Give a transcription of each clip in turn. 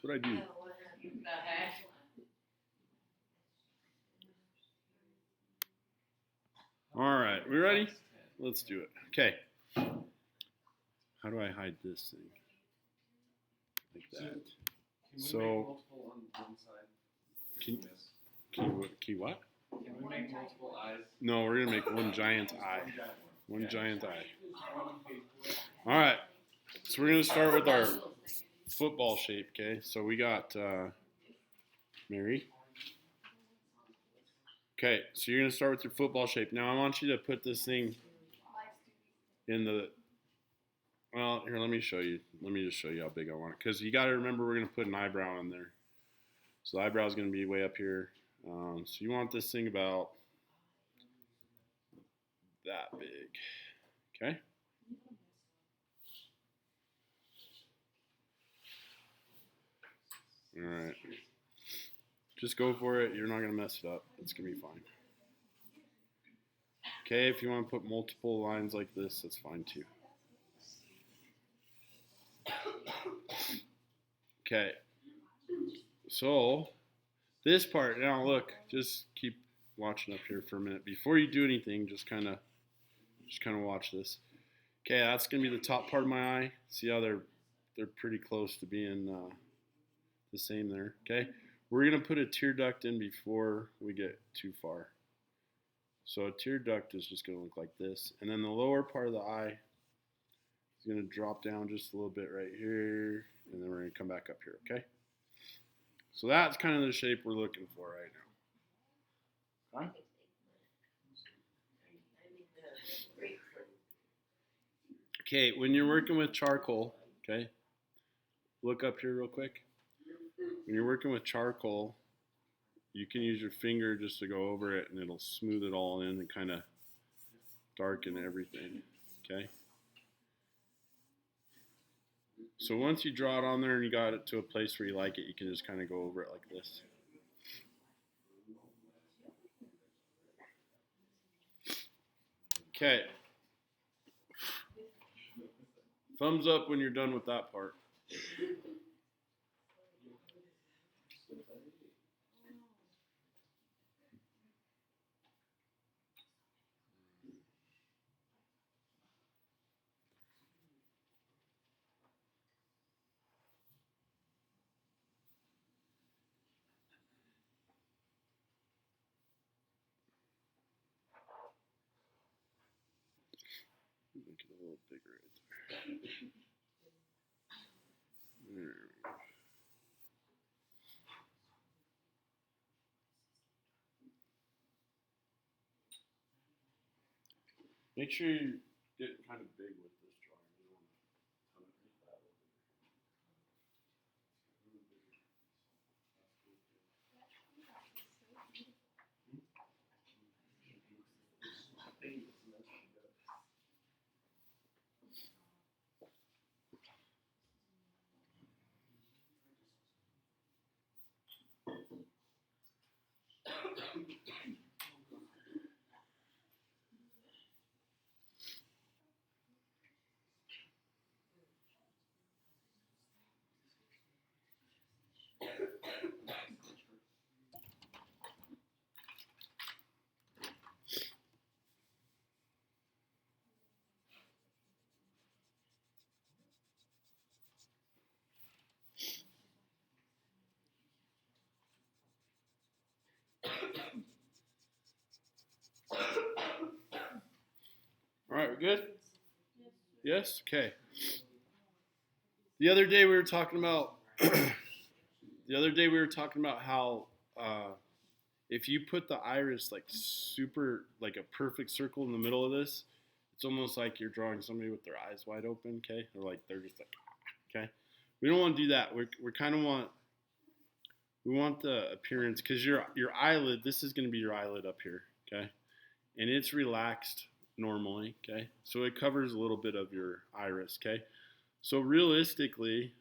What'd I do? All right, we ready? Let's do it. Okay. How do I hide this thing? Like that. Can we make multiple on one side? Key what? Can we make multiple eyes? No, we're gonna make one giant eye. One giant eye. All right. So we're gonna start with our football shape. Okay. So we got Mary. Okay. So you're gonna start with your football shape. Now I want you to put this thing in the. Well, here, let me show you. Let me just show you how big I want it. Because you got to remember, we're going to put an eyebrow in there. So the eyebrow is going to be way up here. So you want this thing about that big. Okay? All right. Just go for it. You're not going to mess it up. It's going to be fine. Okay, if you want to put multiple lines like this, that's fine too. Okay. So this part, now look, just keep watching up here for a minute. Before you do anything, just kind of watch this. Okay, that's gonna be the top part of my eye. See how they're pretty close to being the same there. Okay, we're gonna put a tear duct in before we get too far. So a tear duct is just gonna look like this, and then the lower part of the eye is gonna drop down just a little bit right here, and then we're gonna come back up here. Okay. So that's kind of the shape we're looking for right now. Okay? Okay, when you're working with charcoal, okay, look up here real quick. When you're working with charcoal, you can use your finger just to go over it and it'll smooth it all in and kind of darken everything, okay? So once you draw it on there and you got it to a place where you like it, you can just kind of go over it like this. Okay. Thumbs up when you're done with that part. Make it a little bigger right there. There we go. Make sure you get kind of big with this drawing. You don't want to make that a little bigger. All right, we're good? Yes? Okay. The other day we were talking about how if you put the iris like super like a perfect circle in the middle of this, it's almost like you're drawing somebody with their eyes wide open, okay? Or like they're just like okay. We don't want to do that. We kind of want the appearance because your eyelid, this is going to be your eyelid up here, okay? And it's relaxed normally, okay? So it covers a little bit of your iris, okay? So realistically,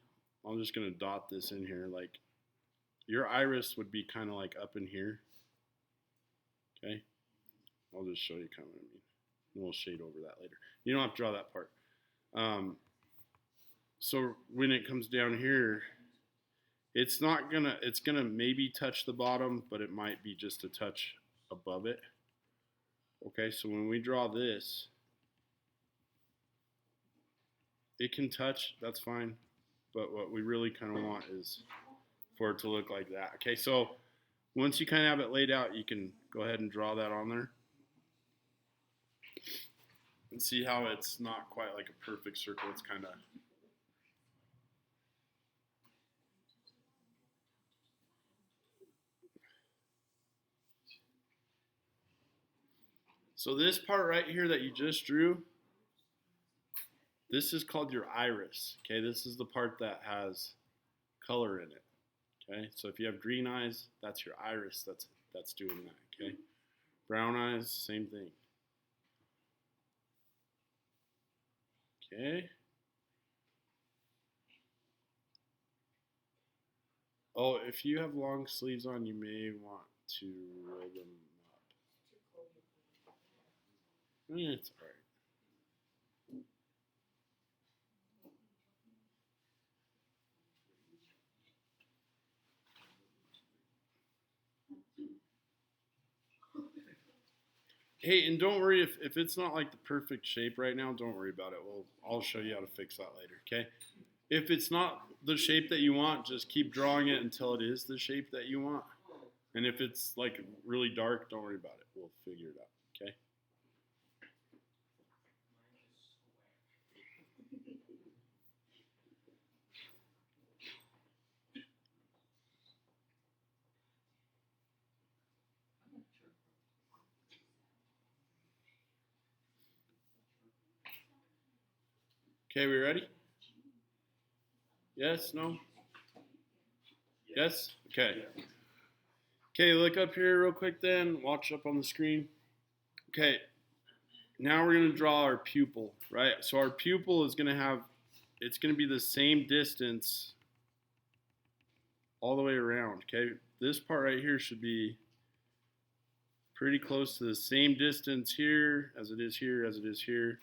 I'm just going to dot this in here. Like your iris would be kind of like up in here, okay? I'll just show you kind of what I mean. And we'll shade over that later. You don't have to draw that part. So when it comes down here, it's gonna maybe touch the bottom, but it might be just a touch above it. Okay, so when we draw this, it can touch, that's fine. But what we really kind of want is for it to look like that. Okay, so once you kind of have it laid out, you can go ahead and draw that on there. And see how it's not quite like a perfect circle, it's kind of... So this part right here that you just drew, this is called your iris. Okay, this is the part that has color in it. Okay, so if you have green eyes, that's your iris that's doing that. Okay, brown eyes, same thing. Okay. Oh, if you have long sleeves on, you may want to roll them up. It's all right. Hey, and don't worry if it's not like the perfect shape right now, don't worry about it. I'll show you how to fix that later, okay? If it's not the shape that you want, just keep drawing it until it is the shape that you want. And if it's like really dark, don't worry about it. We'll figure it out, okay? Okay, we ready? Yes, no? Yes? Okay. Okay, look up here real quick then. Watch up on the screen. Okay, now we're going to draw our pupil, right? So our pupil is going to have, it's going to be the same distance all the way around, okay? This part right here should be pretty close to the same distance here as it is here, as it is here,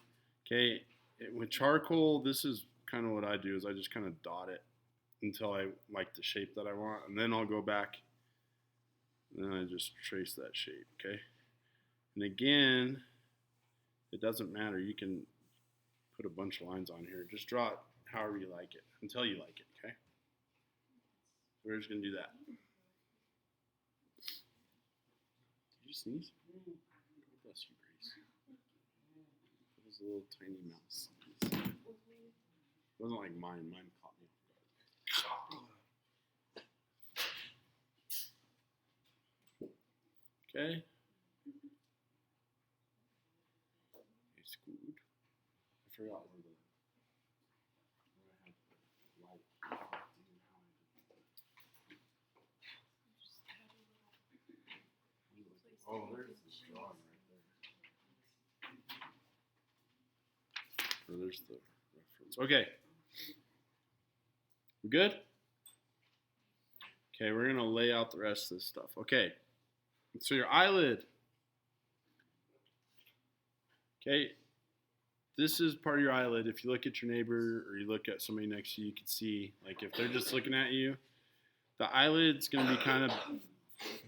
okay? With charcoal, this is kind of what I do, is I just kind of dot it until I like the shape that I want, and then I'll go back and then I just trace that shape, okay? And again, it doesn't matter. You can put a bunch of lines on here. Just draw it however you like it, until you like it, okay? So we're just going to do that. Did you sneeze? Bless you, Grace. That was a little tiny mouse sneeze. It wasn't like mine. Mine caught me off guard. Okay. It's good. I forgot where I had light. Oh, there's this drawing right there. Oh, there's the reference. Okay. We good? Okay, we're going to lay out the rest of this stuff. Okay. So your eyelid. Okay. This is part of your eyelid. If you look at your neighbor or you look at somebody next to you, you can see, like, if they're just looking at you, the eyelid's going to be kind of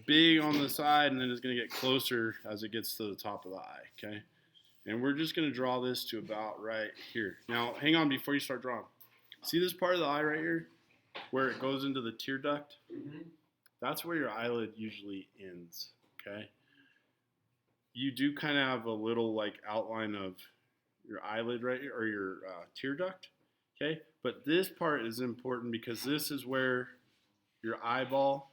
big on the side, and then it's going to get closer as it gets to the top of the eye, okay? And we're just going to draw this to about right here. Now, hang on before you start drawing. See this part of the eye right here where it goes into the tear duct? Mm-hmm. That's where your eyelid usually ends, okay? You do kind of have a little, like, outline of your eyelid right here, or your tear duct, okay? But this part is important because this is where your eyeball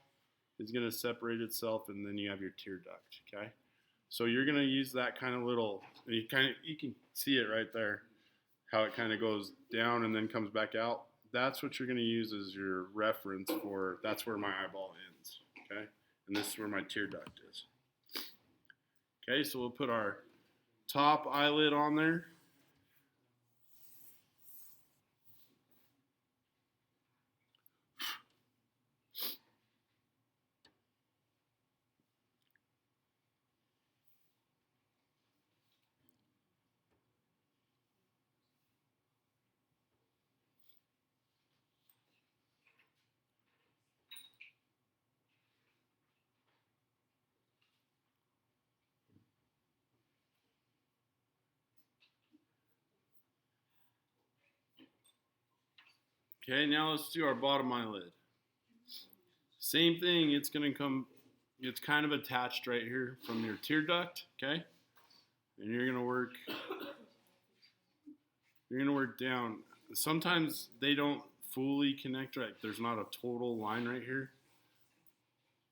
is going to separate itself, and then you have your tear duct, okay? So you're going to use that kind of little, you can see it right there, how it kind of goes down and then comes back out. That's what you're going to use as your reference for, that's where my eyeball ends, okay? And this is where my tear duct is. Okay, so we'll put our top eyelid on there. Okay, now let's do our bottom eyelid. Same thing, it's gonna come, it's kind of attached right here from your tear duct, okay? And you're gonna work down. Sometimes they don't fully connect right. There's not a total line right here,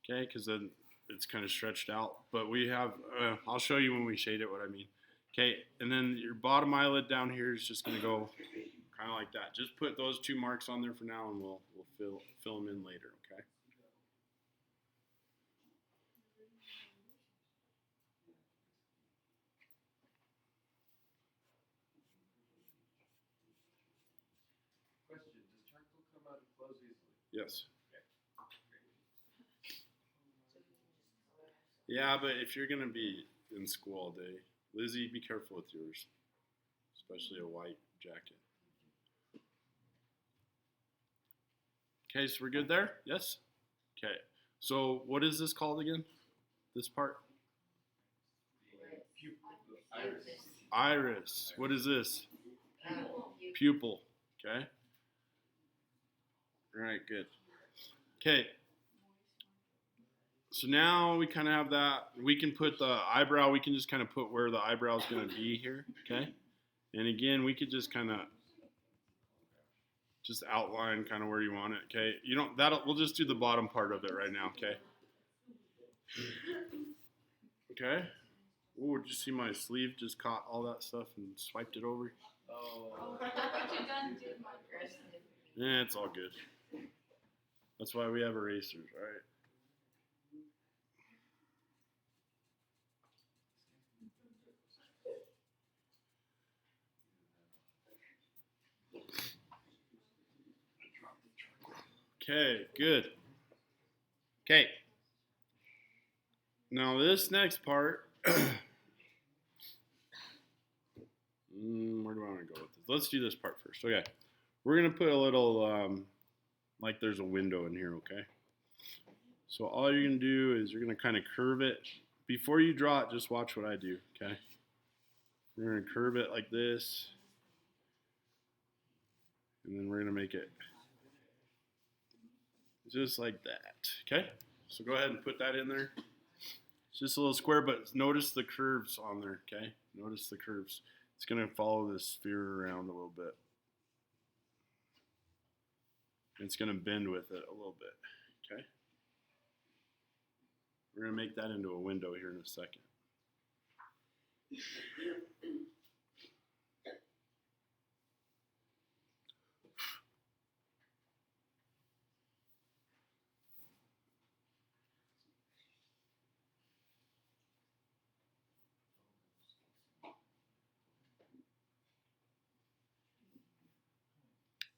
okay? Because then it's kind of stretched out. But we have, I'll show you when we shade it what I mean. Okay, and then your bottom eyelid down here is just gonna go kind of like that. Just put those 2 marks on there for now, and we'll fill them in later, okay? Question, does charcoal come out of clothes easily? Yes. Yeah, but if you're gonna be in school all day, Lizzie, be careful with yours, especially a white jacket. Okay, so we're good there? Yes? Okay, so what is this called again? This part? Iris. Iris. What is this? Pupil. Okay. All right, good. Okay. So now we kind of have that. We can put the eyebrow, we can just kind of put where the eyebrow is going to be here, okay? And again, we could just kind of just outline kind of where you want it, okay? You don't, we'll just do the bottom part of it right now, okay? Okay. Oh, did you see my sleeve just caught all that stuff and swiped it over? Oh. Yeah, it's all good. That's why we have erasers, all right? Okay, good. Okay. Now this next part, where do I want to go with this? Let's do this part first. Okay. We're going to put a little, like there's a window in here, okay? So all you're going to do is you're going to kind of curve it. Before you draw it, just watch what I do, okay? We're going to curve it like this. And then we're going to make it just like that, okay? So go ahead and put that in there. It's just a little square, but notice the curves on there, okay? Notice the curves. It's going to follow this sphere around a little bit. It's going to bend with it a little bit, okay? We're going to make that into a window here in a second.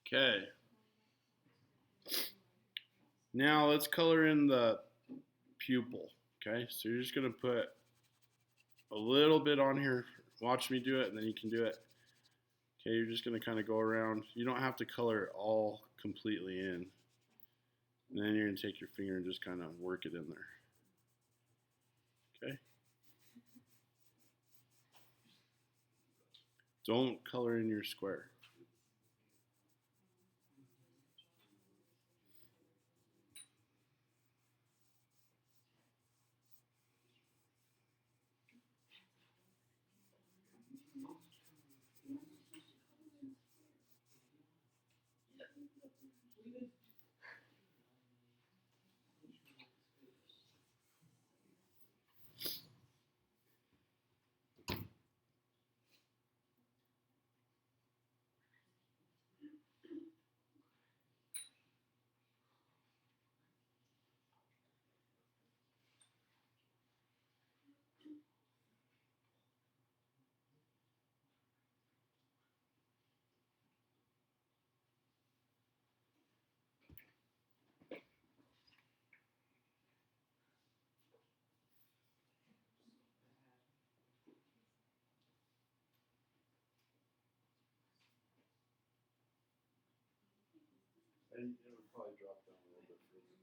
Okay. Now let's color in the pupil, okay? So you're just going to put a little bit on here. Watch me do it, and then you can do it. Okay, you're just going to kind of go around. You don't have to color it all completely in. And then you're going to take your finger and just kind of work it in there. Okay? Don't color in your square. And it would probably drop down a little bit further.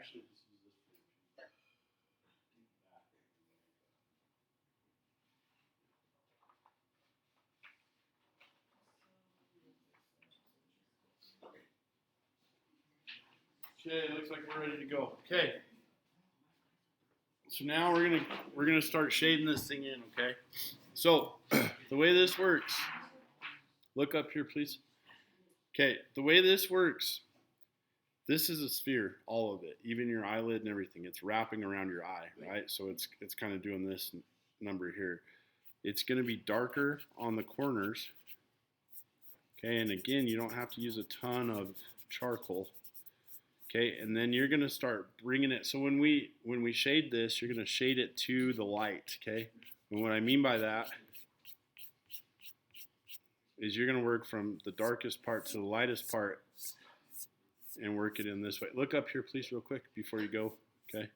Actually, this is this page. Okay, looks like we're ready to go. Okay. So now we're gonna start shading this thing in, okay? So the way this works, look up here, please. Okay, the way this works, this is a sphere, all of it, even your eyelid and everything. It's wrapping around your eye, right? So it's kind of doing this number here. It's gonna be darker on the corners. Okay, and again, you don't have to use a ton of charcoal. Okay, and then you're gonna start bringing it. So when we shade this, you're gonna shade it to the light. Okay, and what I mean by that is you're gonna work from the darkest part to the lightest part, and work it in this way. Look up here, please, real quick before you go. Okay,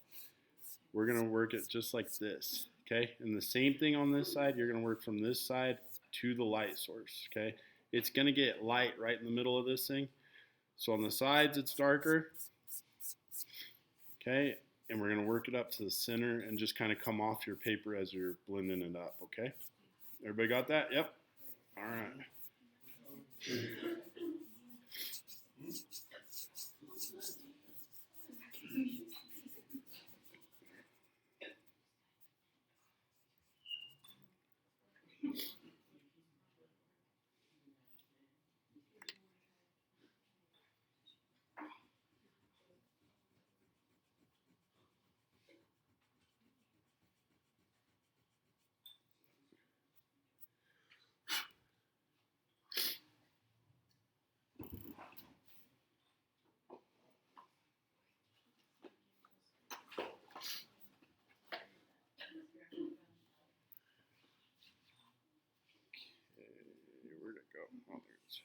we're gonna work it just like this. Okay, and the same thing on this side. You're gonna work from this side to the light source. Okay, it's gonna get light right in the middle of this thing. So on the sides, it's darker, okay? And we're gonna work it up to the center and just kind of come off your paper as you're blending it up, okay? Everybody got that? Yep. All right. Where'd it go? Oh, there it is.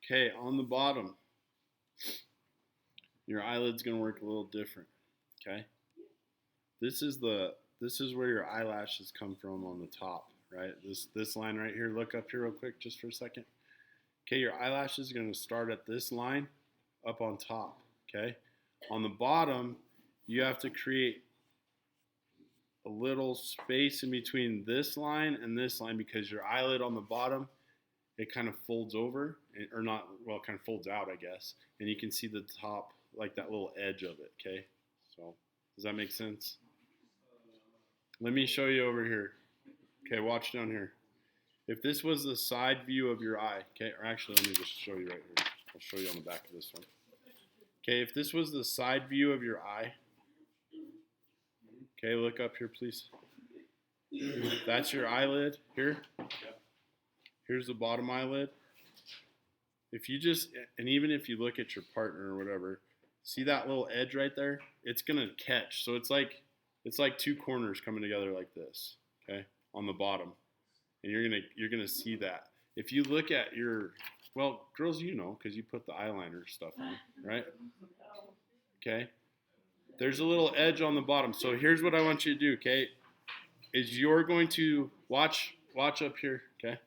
Okay, on the bottom, your eyelid's gonna work a little different. Okay, this is where your eyelashes come from on the top, right? This line right here. Look up here real quick, just for a second. Okay, your eyelashes are gonna start at this line, up on top. Okay, on the bottom, you have to create a little space in between this line and this line because your eyelid on the bottom, it kind of folds over, or not, well, it kind of folds out, I guess. And you can see the top, like that little edge of it, okay? So, does that make sense? Let me show you over here. Okay, watch down here. If this was the side view of your eye, okay, or actually, let me just show you right here. I'll show you on the back of this one. Okay, if this was the side view of your eye, okay, look up here, please. That's your eyelid here. Here's the bottom eyelid. If you just, and even if you look at your partner or whatever, see that little edge right there? It's gonna catch. So it's like two corners coming together like this, okay, on the bottom. And you're gonna see that. If you look at your, well, girls, you know, because you put the eyeliner stuff on, right? Okay. There's a little edge on the bottom. So here's what I want you to do, okay? Is you're going to watch up here, okay?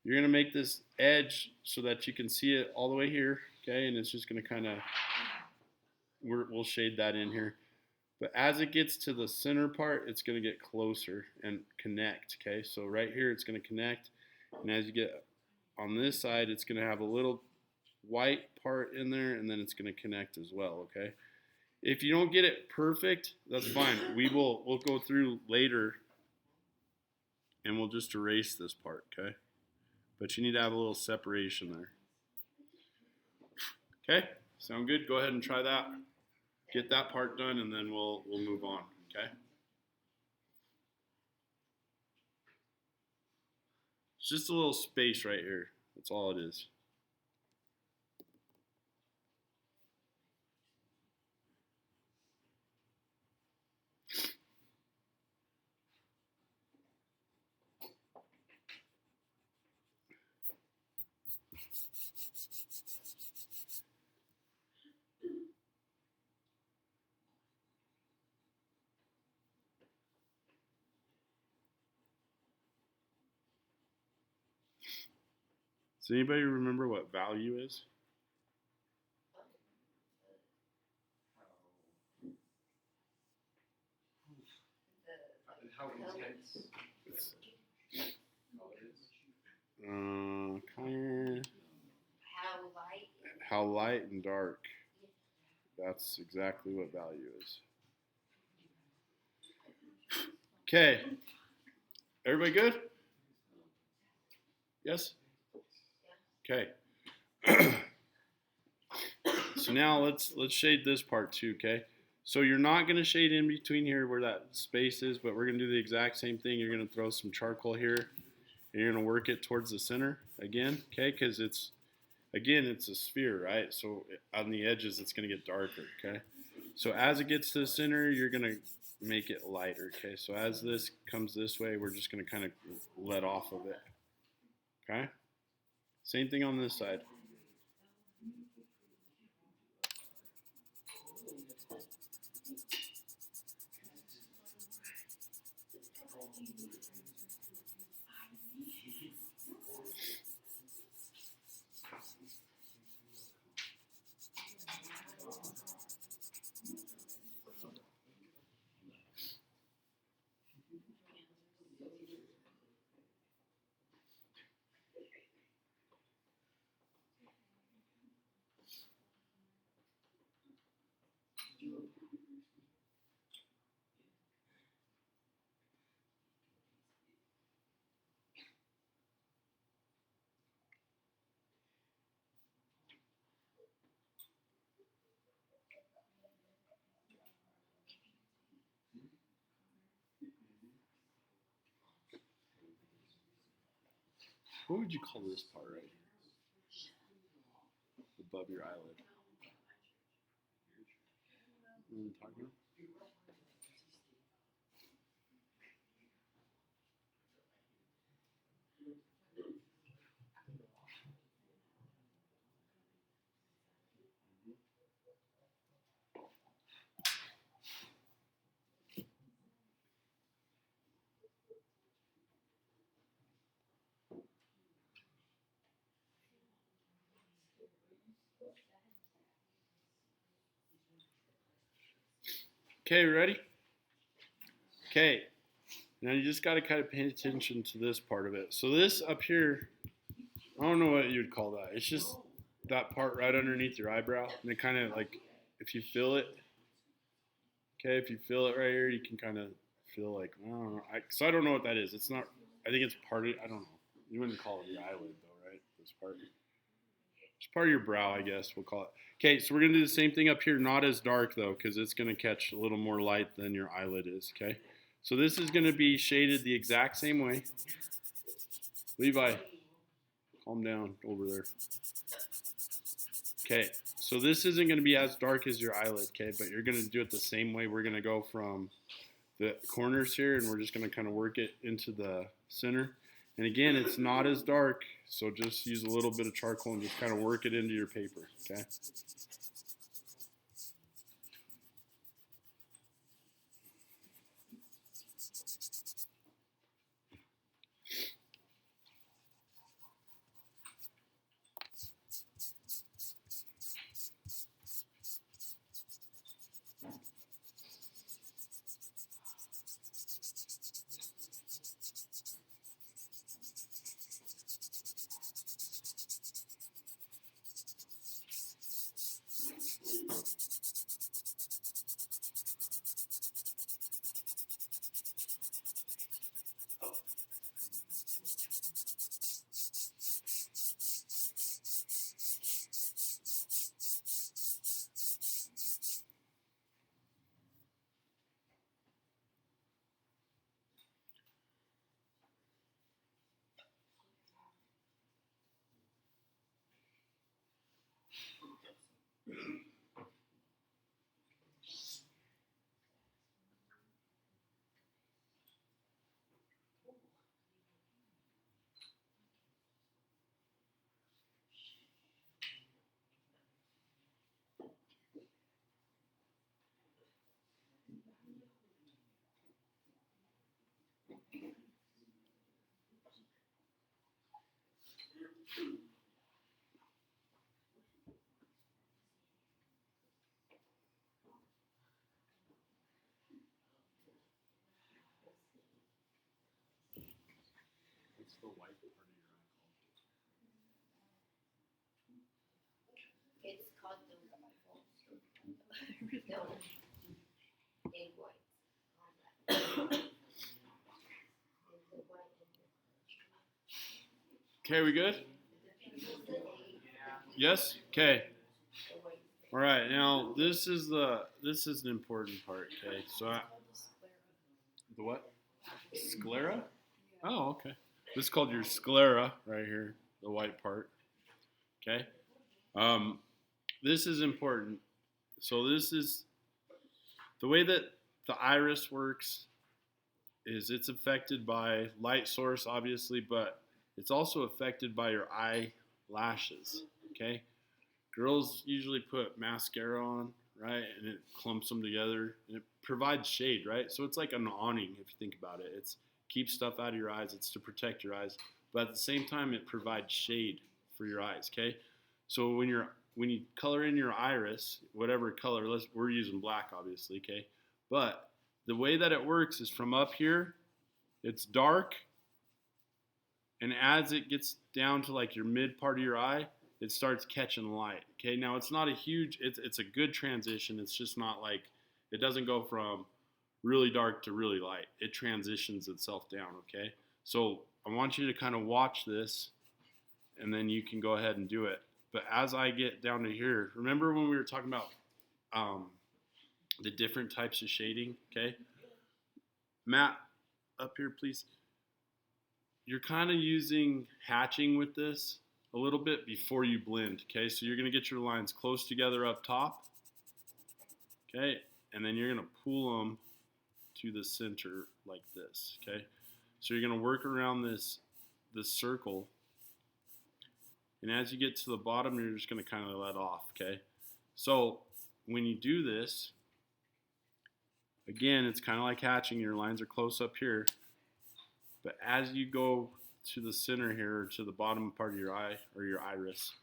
You're going to make this edge so that you can see it all the way here, okay? And it's just going to kind of, we'll shade that in here. But as it gets to the center part, it's going to get closer and connect, okay? So right here, it's going to connect. And as you get on this side, it's going to have a little white part in there, and then it's going to connect as well, okay? If you don't get it perfect, that's fine. We'll go through later, and we'll just erase this part, okay? But you need to have a little separation there. Okay, sound good? Go ahead and try that. Get that part done, and then we'll move on, okay? It's just a little space right here. That's all it is. Does anybody remember what value is? How intense color is? Kind of how light and dark. That's exactly what value is. Okay. Everybody good? Yes? Okay. So now let's shade this part too, okay? So you're not going to shade in between here where that space is, but we're going to do the exact same thing. You're going to throw some charcoal here, and you're going to work it towards the center again, okay? Because it's a sphere, right? So on the edges, it's going to get darker, okay? So as it gets to the center, you're going to make it lighter, okay? So as this comes this way, we're just going to kind of let off of it, okay? Same thing on this side. What would you call this part right here? Above your eyelid. You know what I'm talking about? Okay, ready? Okay, now you just got to kind of pay attention to this part of it. So this up here, I don't know what you'd call that. It's just that part right underneath your eyebrow. And it kind of like, if you feel it, okay, if you feel it right here, you can kind of feel like, I don't know. So I don't know what that is. It's not, I think it's part of, I don't know. You wouldn't call it your eyelid though, right? This part. It's part of your brow, I guess we'll call it. Okay, so we're going to do the same thing up here, not as dark though, because it's going to catch a little more light than your eyelid is, okay? So this is going to be shaded the exact same way. Levi, calm down over there. Okay, so this isn't going to be as dark as your eyelid, okay? But you're going to do it the same way. We're going to go from the corners here, and we're just going to kind of work it into the center. And again, it's not as dark, so just use a little bit of charcoal and just kind of work it into your paper, okay? the white part of your eye called? It's called the egg whites. Okay, we good? Yes? Okay. All right, now this is an important part, okay? So the what? Sclera? Oh, okay. This is called your sclera right here, the white part. Okay? This is important. So this is the way that the iris works is it's affected by light source, obviously, but it's also affected by your eyelashes. Okay? Girls usually put mascara on, right? And it clumps them together and it provides shade, right? So it's like an awning if you think about it. It's keeps stuff out of your eyes, it's to protect your eyes, but at the same time it provides shade for your eyes, okay? So when you color in your iris, whatever color, we're using black obviously, okay? But the way that it works is from up here, it's dark, and as it gets down to like your mid part of your eye, it starts catching light. Okay, now it's not a huge, it's a good transition. It's just not like, it doesn't go from really dark to really light. It transitions itself down, okay? So I want you to kind of watch this, and then you can go ahead and do it. But as I get down to here, remember when we were talking about the different types of shading, okay? Matt, up here, please. You're kind of using hatching with this a little bit before you blend, okay? So you're gonna get your lines close together up top, okay? And then you're gonna pull them to the center like this, okay? So you're gonna work around this circle, and as you get to the bottom, you're just gonna kind of let off, okay? So when you do this, again, it's kind of like hatching. Your lines are close up here, but as you go to the center here, or to the bottom part of your eye, or your iris,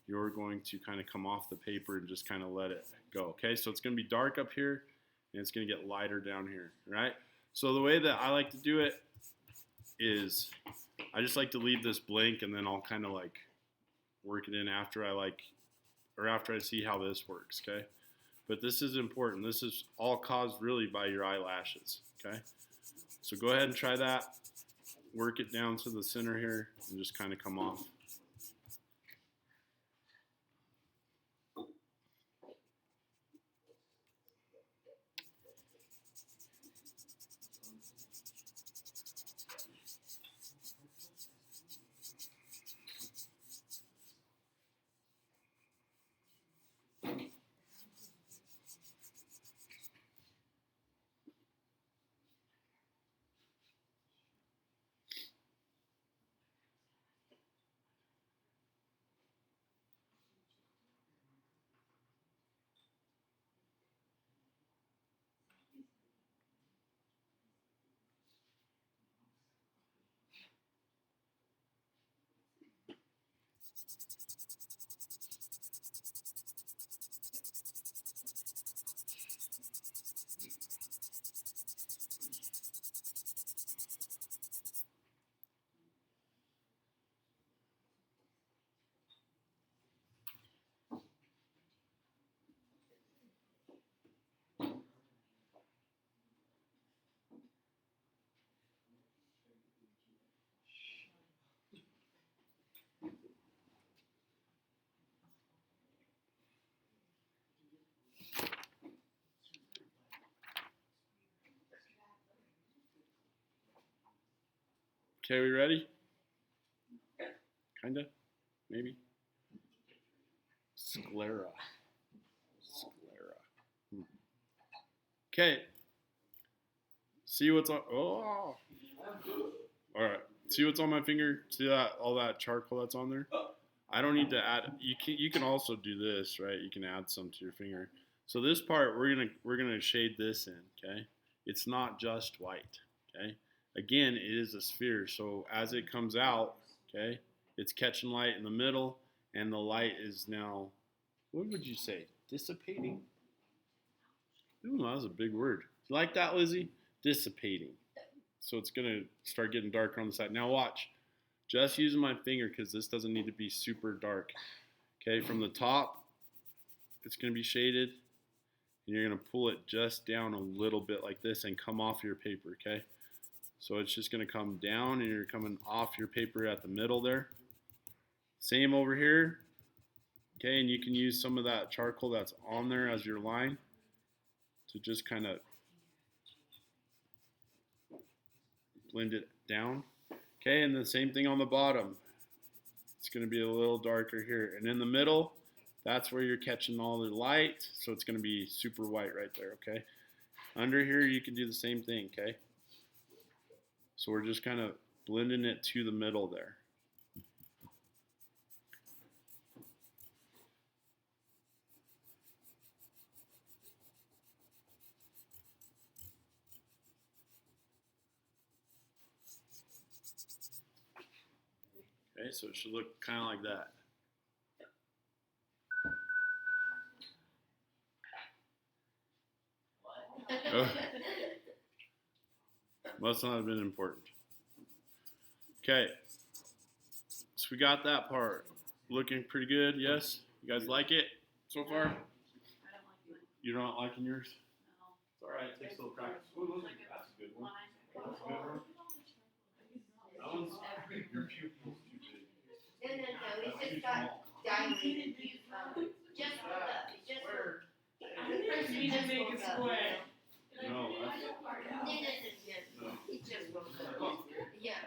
you're going to kind of come off the paper and just kind of let it go, okay? So it's gonna be dark up here, and it's gonna get lighter down here, right? So the way that I like to do it is, I just like to leave this blank, and then I'll kind of like work it in after after I see how this works, okay? But this is important. This is all caused really by your eyelashes, okay? So go ahead and try that. Work it down to the center here and just kind of come off. Okay, we ready? Kinda, maybe. Sclera. Okay. See what's on, oh. All right, see what's on my finger? See that, all that charcoal that's on there? I don't need to add, you can also do this, right? You can add some to your finger. So this part, we're gonna shade this in, okay? It's not just white, okay? Again, it is a sphere, so as it comes out, okay, it's catching light in the middle, and the light is now, what would you say, dissipating? Ooh, that was a big word. You like that, Lizzie? Dissipating. So it's gonna start getting darker on the side. Now watch. just using my finger because this doesn't need to be super dark. Okay, from the top, it's going to be shaded, and you're going to pull it just down a little bit like this and come off your paper, okay? So it's just going to come down, and you're coming off your paper at the middle there. Same over here, okay, and you can use some of that charcoal that's on there as your line to just kind of blend it down. Okay, and the same thing on the bottom. It's going to be a little darker here. And in the middle, that's where you're catching all the light, so it's going to be super white right there, okay? Under here, you can do the same thing, okay? So we're just kind of blending it to the middle there. Okay, so it should look kind of like that. Oh. Must not have been important. Okay, so we got that part looking pretty good. Yes, you guys like it so far? I don't like mine. You're not liking yours? No. It's all right. It takes a little practice. Ooh, look, that's a good one. That's a good one. That one's your pupil's too big. No, it's just got dilated. Just woke up. It's just woke up. The person just woke up. No, that's No. He just woke up. Yeah.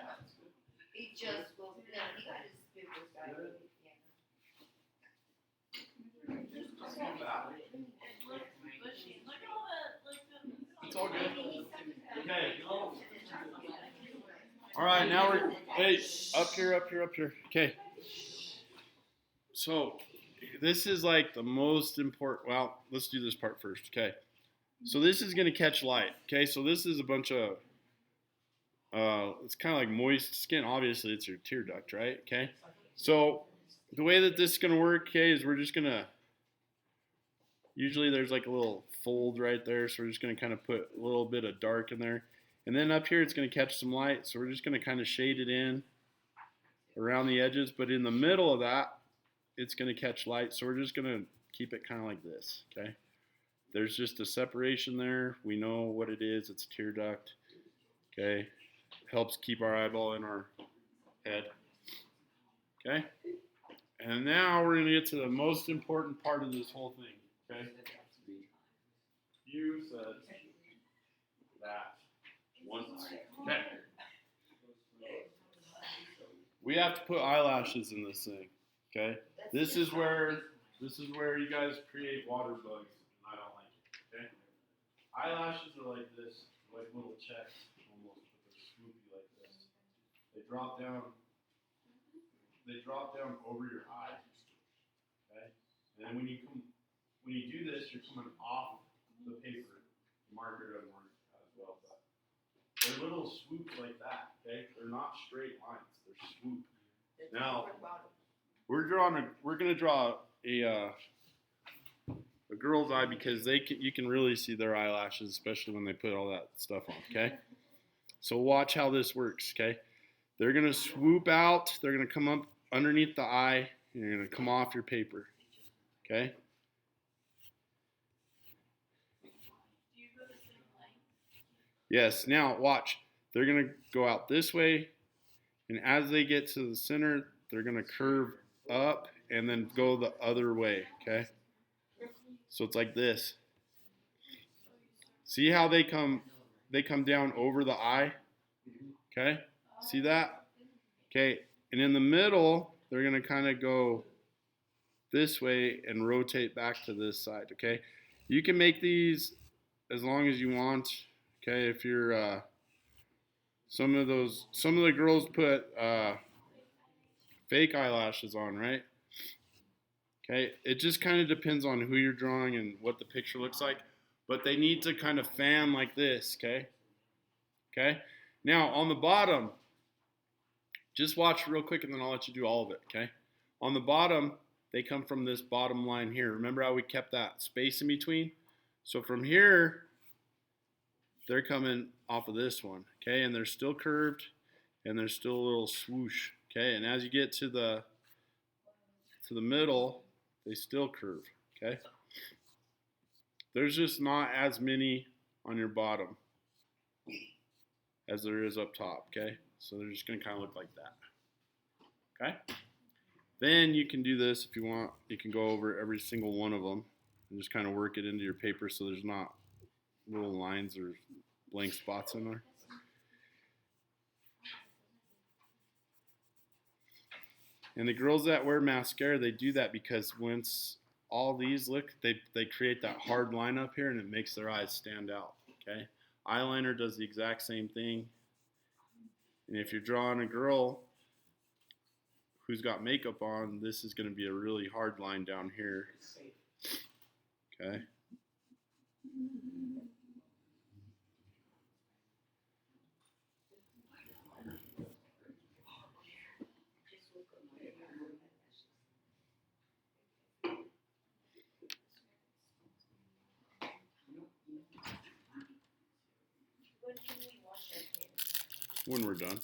He just woke up. No, he got his pupils dilated. Yeah. It's all good. Okay. All right, now we're, hey, up here. Okay. So, this is like the most important, well, let's do this part first, okay? So this is going to catch light, okay? So this is a bunch of, it's kind of like moist skin. Obviously, it's your tear duct, right? Okay? So the way that this is going to work, okay, is we're just going to, usually there's like a little fold right there, so we're just going to kind of put a little bit of dark in there. And then up here, it's going to catch some light, so we're just going to kind of shade it in around the edges. But in the middle of that, it's going to catch light, so we're just going to keep it kind of like this, okay? There's just a separation there. We know what it is. It's a tear duct, okay? Helps keep our eyeball in our head, okay? And now we're going to get to the most important part of this whole thing, okay? You said that one eye, okay? We have to put eyelashes in this thing, okay? This is where you guys create water bugs, and I don't like it, okay? Eyelashes are like this, like little checks, almost, but they're swoopy like this. They drop down over your eye, okay? And then when you do this, you're coming off the paper. The marker doesn't work as well, but they're little swoops like that, okay? They're not straight lines, they're swoop. Now, we're gonna draw a girl's eye because you can really see their eyelashes, especially when they put all that stuff on, okay? So watch how this works, okay? They're gonna swoop out, they're gonna come up underneath the eye, and you're gonna come off your paper, okay? Do you go the same length? Yes, now watch. They're gonna go out this way, and as they get to the center, they're gonna curve up and then go the other way, okay? So it's like this. See how they come down over the eye? Okay? See that? Okay, and in the middle, they're gonna kind of go this way and rotate back to this side, okay? You can make these as long as you want, okay? If you're, some of the girls put fake eyelashes on, right? Okay, it just kind of depends on who you're drawing and what the picture looks like, but they need to kind of fan like this, okay? Okay, now on the bottom, just watch real quick and then I'll let you do all of it, okay? On the bottom, they come from this bottom line here. Remember how we kept that space in between? So from here, they're coming off of this one, okay? And they're still curved and there's still a little swoosh, Okay, and as you get to the middle, they still curve. Okay, there's just not as many on your bottom as there is up top. Okay, so they're just gonna kind of look like that. Okay, then you can do this if you want. You can go over every single one of them and just kind of work it into your paper so there's not little lines or blank spots in there. And the girls that wear mascara, they do that because once all these look, they create that hard line up here and it makes their eyes stand out. Okay, eyeliner does the exact same thing. And if you're drawing a girl who's got makeup on, this is going to be a really hard line down here. Okay. When can we wash our hands? When we're done.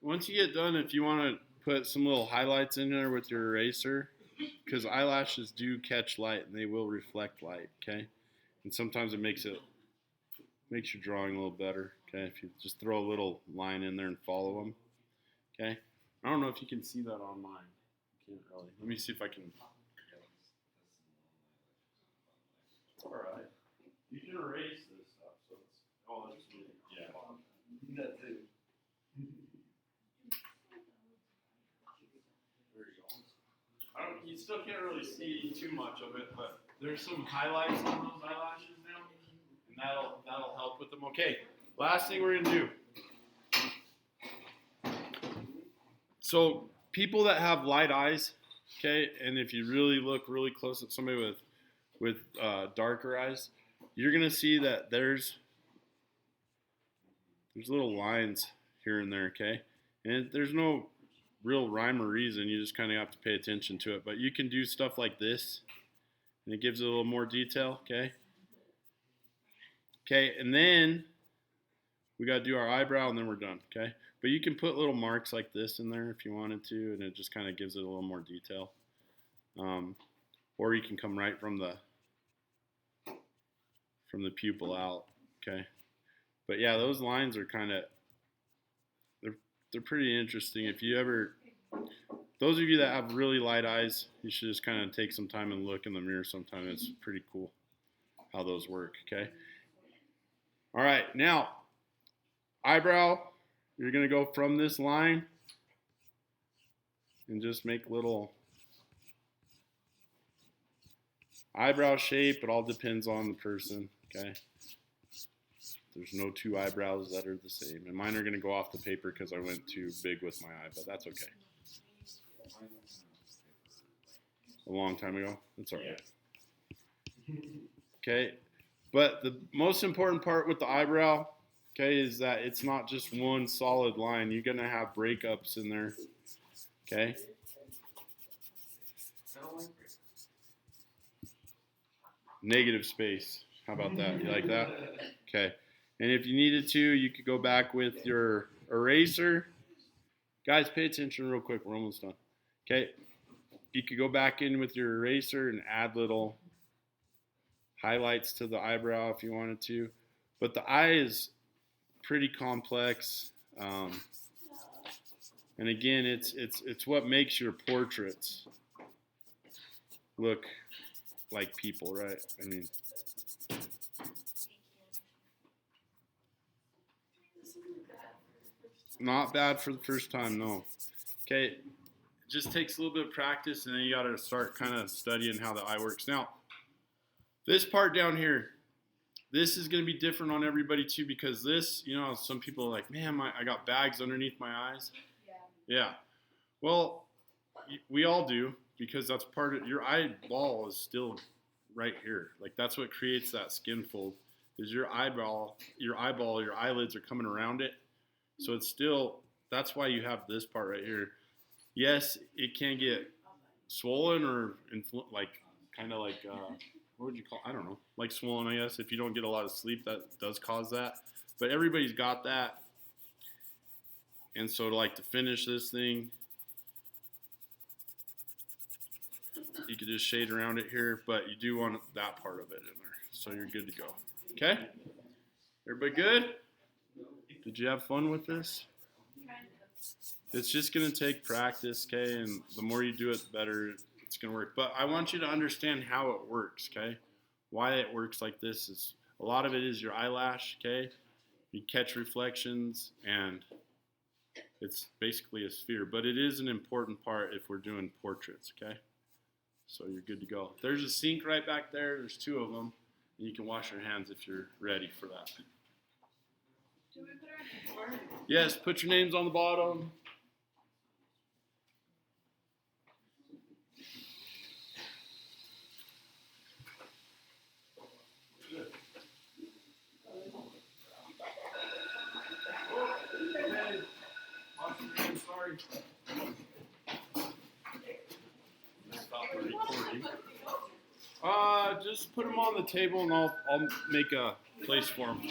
Once you get done, if you want to put some little highlights in there with your eraser, because eyelashes do catch light and they will reflect light, okay? And sometimes it makes your drawing a little better, okay? If you just throw a little line in there and follow them, okay? I don't know if you can see that on mine. Can't really. Let me see if I can. All right. You can erase this stuff, so it's. Oh, that's good. Yeah. That too. You still can't really see too much of it, but there's some highlights on those eyelashes now, and that'll help with them. Okay, last thing we're gonna do. So people that have light eyes, okay, and if you really look really close at somebody with darker eyes, you're gonna see that there's little lines here and there, okay, and there's no real rhyme or reason. You just kind of have to pay attention to it. But you can do stuff like this, and it gives it a little more detail. Okay. Okay, and then we got to do our eyebrow, and then we're done. Okay. But you can put little marks like this in there if you wanted to, and it just kind of gives it a little more detail. Or you can come right from the pupil out. Okay. But yeah, those lines are kind of they're pretty interesting. If you ever, those of you that have really light eyes, you should just kind of take some time and look in the mirror sometime. It's pretty cool how those work, okay? All right, now, eyebrow, you're going to go from this line and just make little eyebrow shape. It all depends on the person, okay? There's no two eyebrows that are the same. And mine are going to go off the paper because I went too big with my eye, but that's okay. A long time ago? That's all right. Okay, but the most important part with the eyebrow, okay, is that it's not just one solid line. You're going to have breakups in there, okay? Negative space. How about that? You like that? Okay. And if you needed to, you could go back with your eraser, Guys, pay attention real quick. We're almost done. Okay. You could go back in with your eraser and add little highlights to the eyebrow if you wanted to. But the eye is pretty complex. And again, it's what makes your portraits look like people, right? I mean, not bad for the first time, no. Okay, it just takes a little bit of practice, and then you got to start kind of studying how the eye works. Now, this part down here, this is going to be different on everybody too, because this, you know, some people are like, man, I got bags underneath my eyes. Yeah. Well, we all do, because that's part of your eyeball is still right here. Like that's what creates that skin fold. Is your eyeball, your eyelids are coming around it. So it's still, that's why you have this part right here. Yes, it can get swollen or like kind of like what would you call? I don't know, like swollen. I guess if you don't get a lot of sleep, that does cause that. But everybody's got that. And so to finish this thing, you could just shade around it here, but you do want that part of it in there, so you're good to go. Okay? Everybody good? Did you have fun with this? It's just going to take practice, okay? And the more you do it, the better it's going to work. But I want you to understand how it works, okay? Why it works like this is a lot of it is your eyelash, okay? You catch reflections, and it's basically a sphere. But it is an important part if we're doing portraits, okay? So you're good to go. There's a sink right back there. There's 2 of them. And you can wash your hands if you're ready for that. Do we put our names? Yes, put your names on the bottom. Sorry. Stop recording. Just put them on the table and I'll make a place for them.